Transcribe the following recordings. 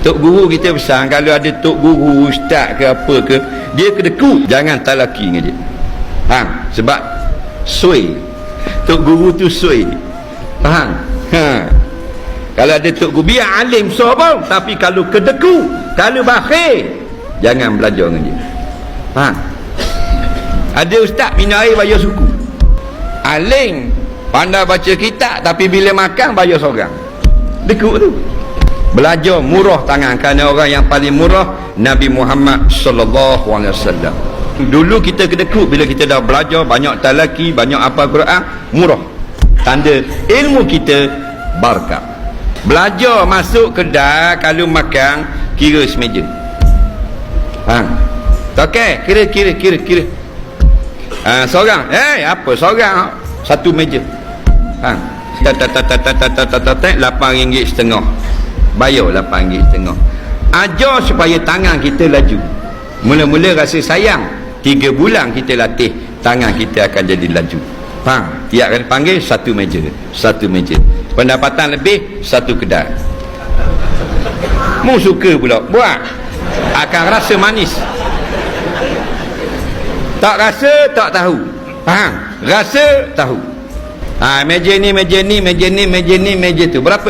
Tok guru kita pesan, kalau ada tok guru, ustaz ke apa ke, dia kedekut, jangan talaki dengan dia. Faham? Sebab sui. Tok guru tu sui. Faham? Kalau ada tok guru, biar alim sobong, tapi kalau kedekut, kalau bakhil, jangan belajar dengan dia. Faham? Ada ustaz minum air bayar suku. Alim pandai baca kitab, tapi bila makan bayar seorang. Dekut tu. Belajar murah tangan, kerana orang yang paling murah Nabi Muhammad sallallahu alaihi wasallam. Dulu kita kedekut, bila kita dah belajar banyak talaki, banyak apa Quran, murah. Tanda ilmu kita barakah. Belajar masuk kedai, kalau makan kira semeja. Okey, kira. Seorang, apa seorang satu meja. RM8.5. Bayar RM8.5. Ajar supaya tangan kita laju. Mula-mula rasa sayang, 3 bulan kita latih, tangan kita akan jadi laju. Faham? Tiap kali panggil satu meja. Pendapatan lebih satu kedai. Mu suka pula buat, akan rasa manis. Tak rasa tak tahu. Faham? Rasa tahu. Meja ni, meja tu. Berapa?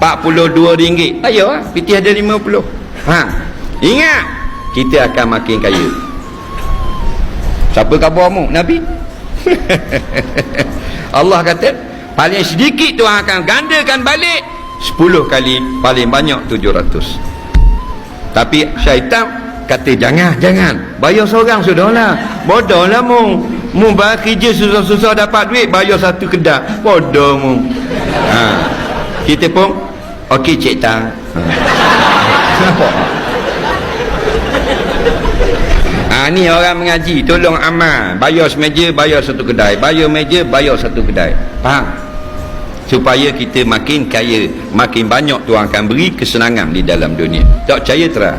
RM42. Ayo, piti ada 50. Ingat, kita akan makin kaya. Siapa khabarmu? Nabi. Allah kata, paling sedikit tu akan gandakan balik 10 kali, paling banyak 700. Tapi syaitan kata jangan, bayar seorang sudahlah. Bodohlah mu bayar kerja susah-susah dapat duit, bayar satu kedai. Bodoh mu. Kita pun okey cik tang. Nampak? Ni orang mengaji, tolong amal, bayar semeja, bayar satu kedai, bayar meja, bayar satu kedai. Faham? Supaya kita makin kaya, makin banyak Tuhan akan beri kesenangan di dalam dunia. Tak percaya terang.